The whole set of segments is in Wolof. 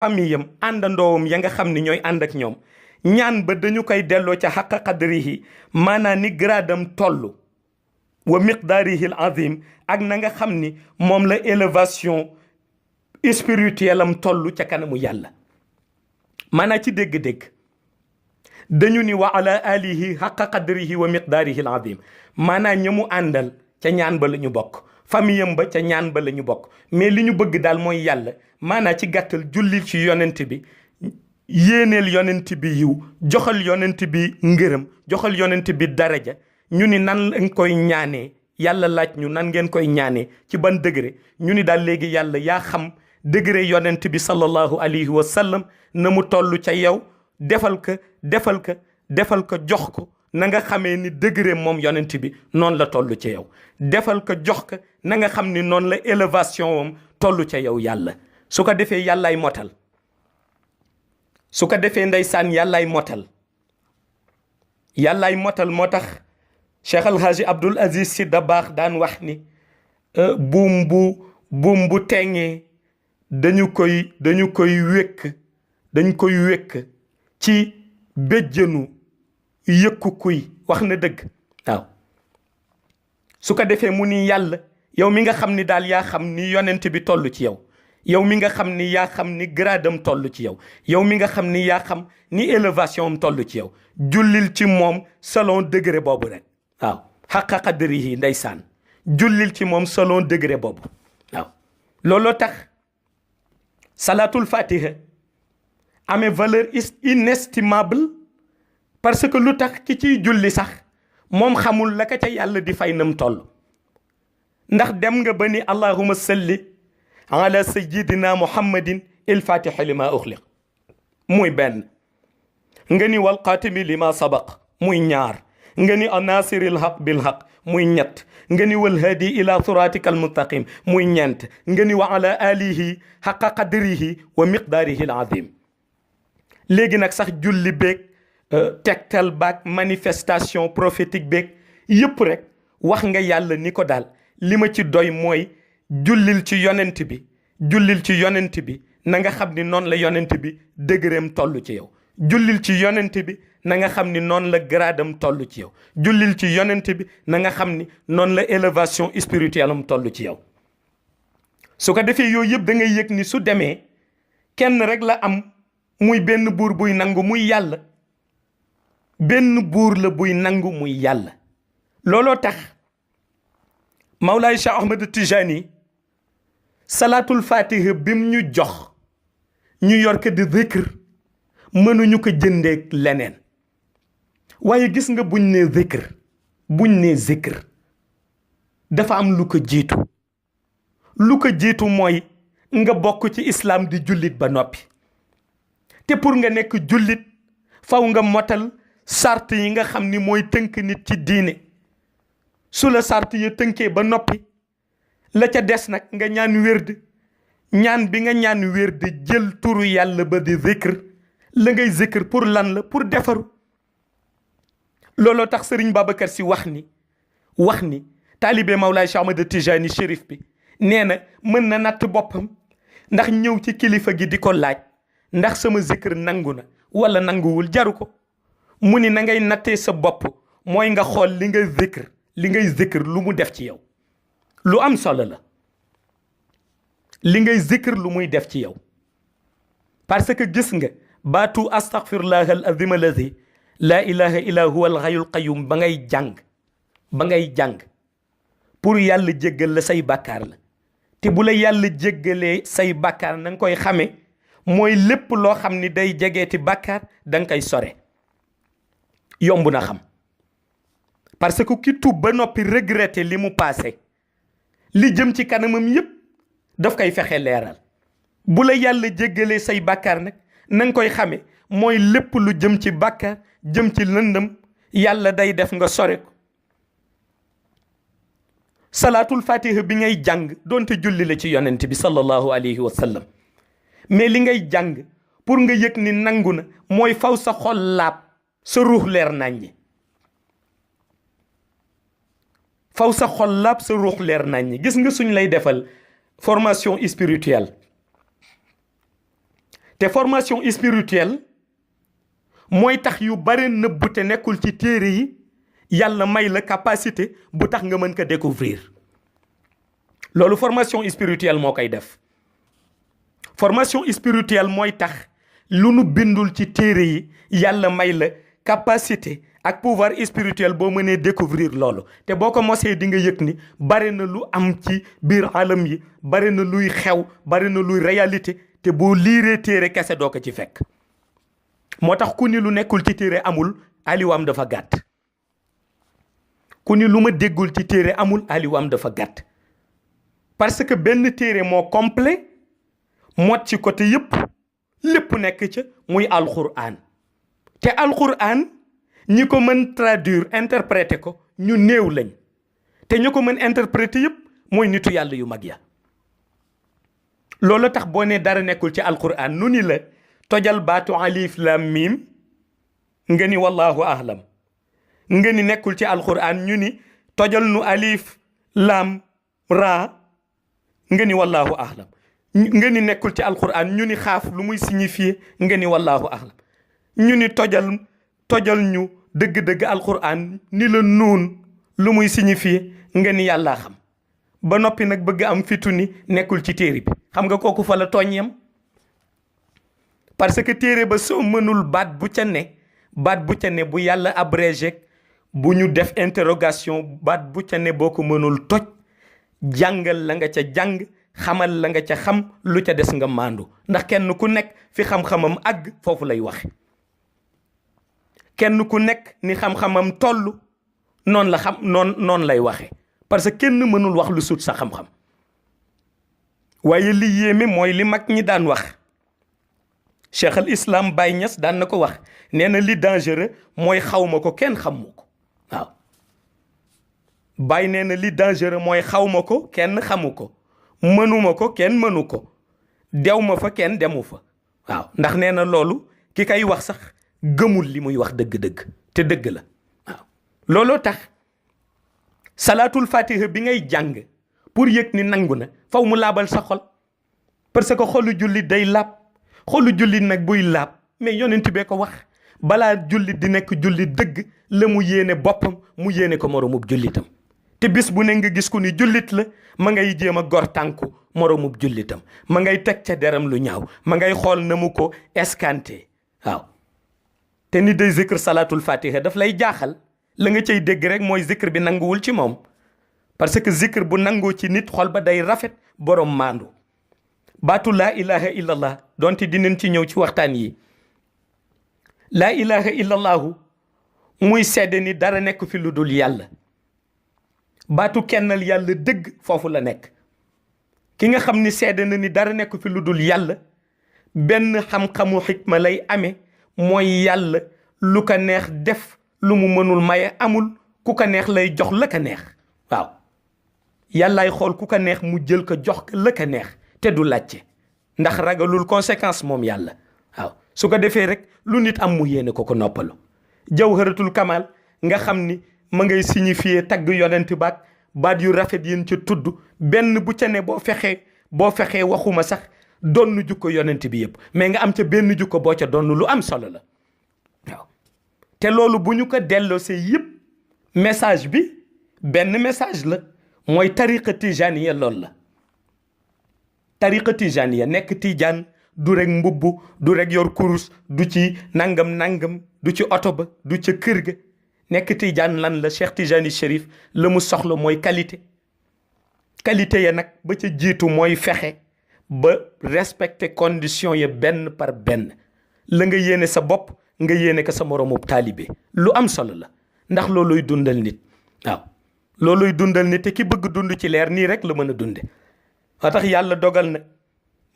famiyam àndandoowam ya nga xam ni ñooy ànd ak ñoom ñaan ba dañu koy delloo ca xaqa qadrihi maanaam ni gradam toll wa miqdaarihi al azim ak na nga xam ni moom la élévation spirituelle am toll ca kanamu yàlla maanaam ci dégg-dégg dañu ni wa ala alihi xaqa qadrihi wa miqdaarihi al azim maanaam ña mu àndal ca ñaan ba la ñu bokk famiyam ba ca ñaan ba la ñu bokk mais li ñu bëgg daal mooy yàlla maanaam ci gàttal jullil ci yonent bi yéeneel yonent bi yiw joxal yonent bi ngërëm joxal yonent bi daraja ñu ni nan lañ koy ñaanee yàlla laaj ñu nan ngeen koy ñaanee ci ban degré ñu ni daal léegi yàlla yaa xam degré yonent bi sallallahu alayhi wa sallam na mu toll ca yow defal ko jox ko na nga xamee ni degré moom yonent bi noonu la toll ca yow defal ko jox ko na nga xam ni noonu la élévation am toll ca yow yàlla su ko defee yàllaay motal su ko defee ndeysaan yàllaay motal moo tax Cheikh Alhaji Abdoul Aziz Sy Dabakh daan wax ni buum bu teŋee dañu koy wékk ci béjjënu yëkku kuy wax na dëgg waaw su ko defee mu ni yàlla yow mi nga xam ni daal yaa xam ni yonent bi toll ci yow mi nga xam ni yaa xam ni gradam toll ci yow mi nga xam ni yaa xam ni élévation am toll ci yow jullil ci moom selon degré boobu rek waaw xaqa qadrihi ndeysaan jullil ci moom selon degré boobu waaw looloo tax salatul fatiha amee valeur inestimable parce que lu tax ki ciy julli sax moom xamul la ka ca yàlla di fay nam toll ndax dem nga ba ni allahumma salli ala sayyidina muhammadin il fatiha lima uxliq muy benn nga ni wal xaatimi lima sabaq muy ñaar nga ni anasiril haq bil haq muy ñett nga ni wal hadi ila siratika al mustaqim muy ñeent nga ni wa ala alihi haqa qadrihi wa miqdaarihi al azim léegi nag sax julli beeg tegtal baak manifestation prophétique beeg yëpp rek wax nga yàlla ni ko daal li ma ci doy mooy jullil ci yonent bi na nga xam ni noonu la yonent bi dëgëreem toll ci yow jullil ci yonent bi na nga xam ni noonu la gradam toll ci yow jullil ci yonent bi na nga xam ni noonu la élévation spirituelle am toll ci yow su ko defee yooyu yëpp da ngay yëg ni su demee kenn rek la am muy benn buur buy nangu muy yàlla benn buur la buy nangu muy yàlla looloo tax Mawlaay Cheikh Ahmed Tijani salaatul fatiha bim ñu jox ñu yor ko di zikr mënuñu ko jëndeek leneen waaye gis nga buñ ne zikr dafa am lu ko jiitu mooy nga bokk ci islam di jullit ba noppi te pour nga nekk jullit faw nga motal sart yi nga xam ni mooy tënk nit ci diine su la sart yi tënkee ba noppi la ca des nag nga ñaan wérd ñaan bi nga ñaan wérd jël turu yàlla ba di zikr la ngay zikr pour lan la pour defaru looloo tax Serigne Babacar Sy wax ni taalibe Mawlaay Cheikh Ahmad Tijani Chérif bi nee na mën na natt boppam ndax ñëw ci kilifa gi di ko laaj ndax sama zikr nangu na wala nanguwul jaru ko mu ni na ngay nattee sa bopp mooy nga xool li ngay zikr lu mu def ci yow lu am solo la li ngay zikr lu muy def ci yow parce que gis nga baatu astaghfirullah al azim allazi la ilaha illa huwa al hayyul qayyum ba ngay jàng pour yàlla jéggal la say bàkkaar la te bu la yàlla jéggalee say bàkkaar na nga koy xamee mooy lépp loo xam ni day jegeeti bàkkaar da nga koy sore yomb na xam parce que ki tuub ba noppi regretter li mu passé li jëm ci kanamam yépp daf koy fexe leeral bu la yàlla jéggalee say bàkkaar nag na nga koy xame mooy lépp lu jëm ci bàkkaar jëm ci lëndëm yàlla day def nga sore ko salaatul fatiha bi ngay jàng doonte julli la ci yonent bi sallallahu alayhi wa sallam mais li ngay jàng pour nga yëg ni nangu na mooy faw sa xol laab sa ruux leer naññi faw sa xol laab sa ruux leer naññi gis nga suñ lay defal formation spirituelle te formation spirituelle mooy tax yu bare nëbb te nekkul ci téere yi yàlla may la capacité bu tax nga mën ko découvrir loolu formation spirituelle moo koy def. formation spirituelle mooy tax lu nu bindul ci téere yi yàlla may la capacité ak pouvoir spirituel boo mënee découvrir loolu te boo ko mosee di nga yëg ni bare na lu am ci biir alam yi bare na luy xew bare na luy réalité te boo liiree téere kese doo ko ci fekk. moo tax ku ni lu nekkul ci téere amul aliwaam dafa gàtt. ku ni lu ma déggul ci téere amul aliwaam dafa gàtt parce que benn téere moo complet mot ci côté yëpp lépp nekk ca muy alquran te alquran ñi ko mën traduire interpréter ko ñu néew lañ te ñu ko mën interpréter yëpp mooy nitu yàlla yu mag ya. loolu tax boo ne dara nekkul ci alquran nu ni la tojal baatu alif lam mim nga ni wallahu ahlam nga ni nekkul ci alquran ñu ni tojal nu alif lam ra nga ni wallahu ahlam nga ni nekkul ci alquran ñu ni xaaf lu muy signifier nga ni wallahu ahlam ñu ni tojal ñu dëgg-dëgg alquran ni la nuun lu muy signifier nga ni yàllaa xam ba noppi nag bëgg am fitu ni nekkul ci téere bi xam nga kooku fa la tooñ yam parce que téere ba soo mënul baat bu ca ne bu yàlla abrégé bu ñu def interrogation baat bu ca ne boo ko mënul toj jàngal la nga ca jàng xamal la nga ca xam lu ca des nga maandu ndax kenn ku nekk fi xam-xamam àgg foofu lay waxe kenn ku nekk ni xam-xamam toll noonu la xam noonu lay waxe parce que kenn mënul wax lu sut sa xam-xam waaye li yéeme mooy li mag ñi daan wax Cheikh al Islam Baye Niass daan na ko wax nee na li dangereux mooy xawma ko kenn xamu ko waaw Baye nee na li dangereux mooy xawma ko kenn xamu ko mënuma ko kenn mënu ko dew ma fa kenn demu fa waaw ndax nee na loolu ki kay wax sax gëmul li muy wax dëgg-dëgg te dëgg la waaw looloo tax salaatul fatiha bi ngay jàng pour yëg ni nangu na faw mu laabal sa xol parce que xolu jullit day laab xolu jullit nag buy laab mais yonent bee ko wax balaa jullit di nekk jullit dëgg la mu yéene boppam mu yéene ko moromub jullitam te bis bu ne nga gis ku ni jullit la ma ngay jéem a gor tànku moromub jullitam ma ngay teg ca deram lu ñaaw ma ngay xool na mu ko escanté waaw te ni day zikr salaatul fatiha daf lay jaaxal la nga cay dégg rek mooy zikr bi nanguwul ci moom parce que zikr bu nangoo ci nit xol ba day rafet borom maandu baatu laa ilaha illallah donte dinañ ci ñëw ci waxtaan yi laa ilaha illallahu muy sedde ni dara nekk fi lu dul yàlla baatu kennal yàlla dëgg foofu la nekk ki nga xam ni sedde na ni dara nekk fi lu dul yàlla benn xam-xamu xikma lay amee mooy yàlla lu ko neex def lu mu mënul maye amul ku ko neex lay jox la ko neex waaw yàllaay xool ku ko neex mu jël ko jox ko la ko neex te du laajte ndax ragalul conséquence moom yàlla waaw su ko defee rek lu nit am mu yéene ko noppalu jawharatul kamal nga xam ni ma ngay signifier tagg yonent baat yu rafet yéen ca tudd benn bu ca ne boo fexee waxuma sax donn jukko yonent bi yëpp mais nga am ca benn jukko boo ca donn lu am solo la waaw te loolu bu ñu ko delloosee yëpp message bi benn message la mooy tariqa tijaniya loolu la tariqa tijaniya nekk tijaan du rek mbubb du rek yor kurus du ci nangam du ci oto ba du ca kër ga nekk tijaan lan la Cheikh Tijani Chérif la mu soxla mooy qualité ya nag ba ca jiitu mooy fexe ba respecter condition ya benn par benn la nga yéene sa bopp nga yéene ko sa moromub taalibe lu am solo la ndax looluy dundal nit waaw looluy dundal nit te ki bëgg dund ci leer nii rek la mën a dunde waa tax yàlla dogal na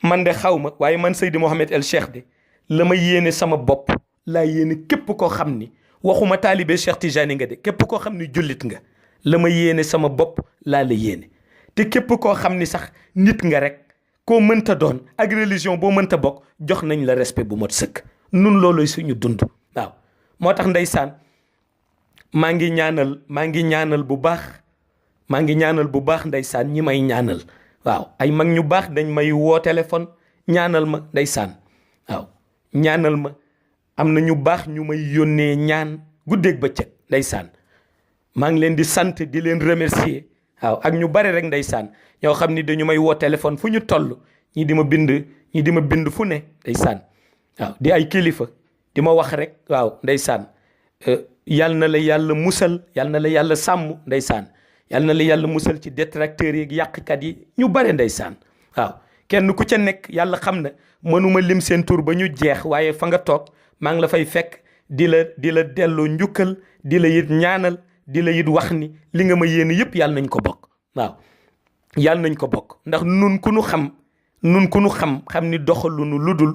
man de xaw ma waaye man Seydi Mouhamed El Cheikh de la ma yéene sama bopp laa yéene képp koo xam ni waxuma taalibe Cheikh Tijani nga de képp koo xam ni jullit nga la ma yéene sama bopp laa la yéene te képp koo xam ni sax nit nga rek koo mënta doon ak religion boo mënta bokk jox nañ la respect bu mot sëkk nun looloy suñu dund waaw moo tax ndeysaan maa ngi ñaanal bu baax ndeysaan ñi may ñaanal waaw ay mag ñu baax dañ may woo téléphone ñaanal ma ndeysaan waaw ñaanal ma. am na ñu baax ñu may yónnee ñaan guddeeg bëccëg ndeysaan maa ngi leen di sant di leen remercier waaw ak ñu bare rek ndeysaan ñoo xam ni dañu may woo téléphone fu ñu toll ñi di ma bind fu ne ndeysaan waaw di ay kilifa di ma wax rek waaw ndeysaan yal na la yàlla musal yal na la yàlla sàmm ndeysaan yal na la yàlla musal ci détracteurs yi ak yàqkat yi ñu bare ndeysaan waaw kenn ku ca nekk yàlla xam na mënuma lim seen tur ba ñu jeex waaye fa nga toog maa ngi la fay fekk di la delloo njukkal di la yit ñaanal di la yit wax ni li nga ma yéene yëpp yàlla nañ ko bokk waaw yàlla nañ ko bokk ndax nun ku nu xam ni doxalunu ludul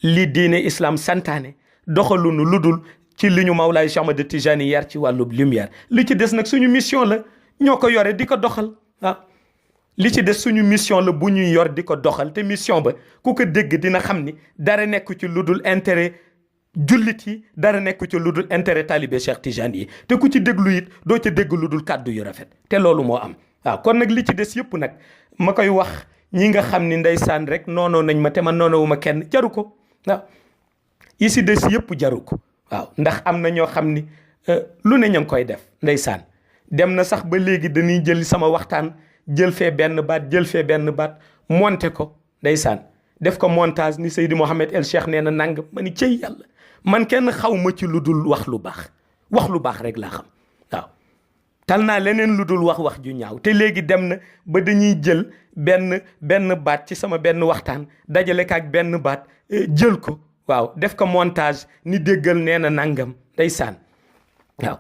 li diine islam santaane doxalunu ludul ci li ñu Mawlaay Cheikh Ahmad Tijani yar ci wàllu lumière li ci des nag suñu mission la ñoo ko yore di ko doxal waaw li ci des suñu mission la bu ñuy yor di ko doxal te mission ba ku ko dégg dina xam ni dara nekk ci ludul intérêt jullit yi dara nekk ci lu dul intérêt talibé Cheikh Tidiane yi te ku ci déglu it doo ca dégg lu dul kàddu yu rafet te loolu moo am waaw kon nag li ci des yëpp nag ma koy wax ñi nga xam ni ndeysaan rek noonoo nañ ma te man noonowu ma kenn jaru ko waaw yi si des yëpp jaru ko waaw ndax am na ñoo xam ni lu ne ña ngi koy def ndeysaan dem na sax ba léegi dañuy jël sama waxtaan jël fee benn baat monté ko ndeysaan def ko montage ni Seydi Mouhamed El Cheikh nee na nang ma ni cëy yàlla man kenn xaw ma ci lu dul wax lu baax rek laa xam waaw tal naa leneen lu dul wax ju ñaaw te léegi dem na ba dañuy jël benn baat ci sama benn waxtaan dajale ko ak benn baat jël ko waaw def ko montage ni déggal nee na nangam ndeysaan waaw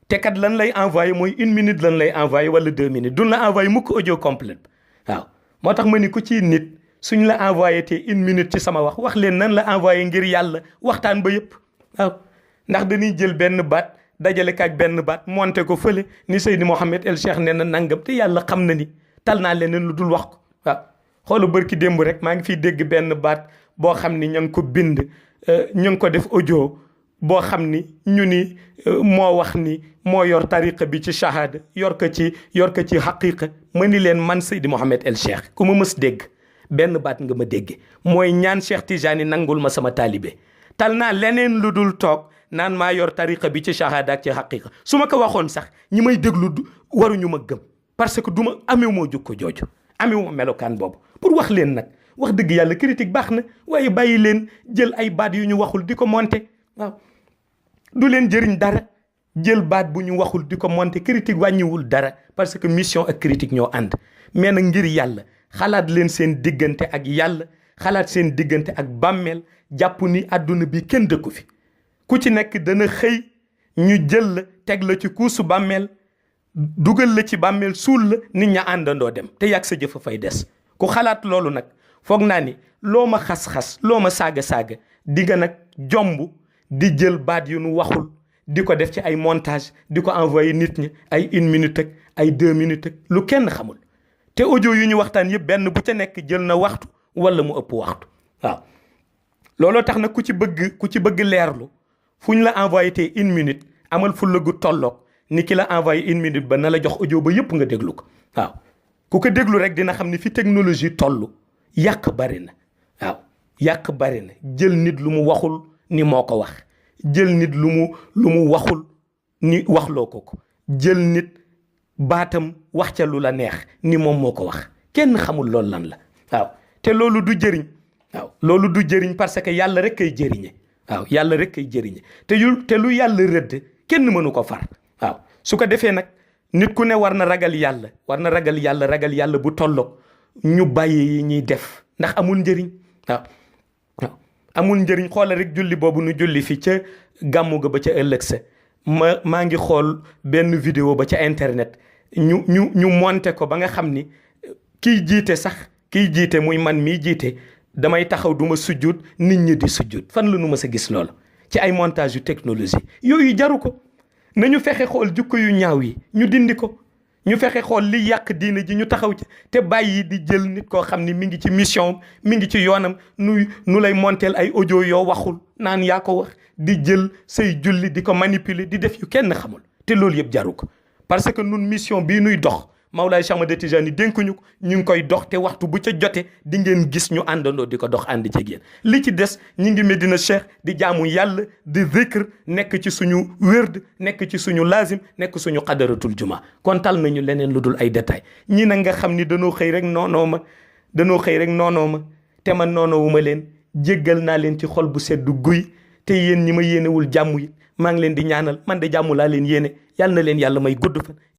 te kat lan lay envoyé mooy 1 minute lan lay envoyé wala 2 minutes duñ la envoyé mukk audio complète waaw moo tax ma ni ku ci nit suñ la envoyé te 1 minute ci sama wax leen nan la envoyé ngir yàlla waxtaan ba yëpp waaw ndax dañuy jël benn baat dajale ko ak benn baat monté ko fële ni Seydi Mouhamed El Cheikh nee na nangam te yàlla xam na ni tal naa leneen lu dul wax ko waaw xoolu bërki démb rek maa ngi fiy dégg benn baat boo xam ni ña ngi ko bind ñu ngi ko def audio boo xam ni ñu ni moo wax ni moo yor tariqa bi ci shahada yor ko ci haqiqa ma ni leen man Seydi Mouhamed El Cheikh ku ma mës dégg benn baat nga ma dégge mooy ñaan Cheikh Tijani nangul ma sama taalibe tal naa leneen lu dul toog naan maa yor tariqa bi ci shahada ak ci haqiqa su ma ko waxoon sax ñi may déglu waruñu ma gëm parce que du ma amewu moo jukko jooju amewu ma melokaan boobu pour wax leen nag wax dëgg yàlla critique baax na waaye bàyyi leen jël ay baat yu ñu waxul di ko monter waaw du leen jëriñ dara jël baat bu ñu waxul di ko monter critique wàññiwul dara parce que mission ak critique ñoo ànd mais nag ngir yàlla xalaat leen seen diggante ak yàlla xalaat seen diggante ak bàmmeel jàpp ni àdduna bi kenn dëkku fi ku ci nekk dana xëy ñu jël la teg la ci kuusu bàmmeel dugal la ci bàmmeel suul la nit ña àndandoo dem te yàgg sa jëfa fay des ku xalaat loolu nag foog naa ni loo ma xas-xas loo ma saaga-saaga di nga nag jomb di jël baat yu nu waxul di ko def ci ay montage di ko envoyé nit ñi ay 1 minute ak ay 2 minutes ak lu kenn xamul te audio yu ñu waxtaan yëpp benn bu ca nekk jël na waxtu wala mu ëpp waxtu waaw looloo tax nag ku ci bëgg leerlu fu ñu la envoyé te 1 minute amal fulla gu tolloog ni ki la envoyé 1 minute ba na la jox audio ba yëpp nga déglu ko waaw ku ko déglu rek dina xam ni fi technologie toll yàq bari na waaw yàq bari na jël nit lu mu waxul ni moo ko wax jël nit lu mu waxul ni waxloo ko jël nit baatam wax ca lu la neex ni moom moo ko wax kenn xamul loolu lan la waaw te loolu du jëriñ waaw loolu du jëriñ parce que yàlla rek kay jëriñe waaw yàlla rek kay jëriñe te lu yàlla rëdd kenn mënu ko far waaw su ko defee nag nit ku ne war na ragal yàlla bu tolloog ñu bàyyi yi ñuy def ndax amul njëriñ waaw amul njëriñ xoolal rek julli boobu nu julli fi ca gàmmu ga ba ca ëllëg sa maa ngi xool benn vidéo ba ca internet ñu monté ko ba nga xam ni kiy jiite muy man mii jiite damay taxaw du ma sujjut nit ñi di sujjut fan la nu ma sa gis loolu ci ay montage yu technologie yooyu jaru ko nañu fexe xool jukko yu ñaaw yi ñu dindi ko ñu fexe xool li yàq diine ji ñu taxaw ci te bàyyi di jël nit koo xam ni mi ngi ci mission mi ngi ci yoonam nu lay monteel ay audio yoo waxul naan yaa ko wax di jël say julli di ko manipuler di def yu kenn xamul te loolu yëpp jaru ko parce que nun mission bii nuy dox Mawlaay Cheikh Ahmad Tijani dénkuñu ko ñu ngi koy dox te waxtu bu ca jote di ngeen gis ñu àndandoo di ko dox ànd ci yéen li ci des ñi ngi Medina Cheikh di jaamu yàlla di zikr nekk ci suñu wérd nekk ci suñu lazim nekk suñu xadaratul juma kon tal nañu leneen lu dul ay détails ñi nag nga xam ni danoo xëy rek noonoo ma te man noonoo wu ma leen jéggal naa leen ci xol bu seddu guy te yéen ñi ma yéenewul jàmm yi maa ngi leen di ñaanal man de jàmm laa leen yéene yàlla na leen yàlla may gudd fan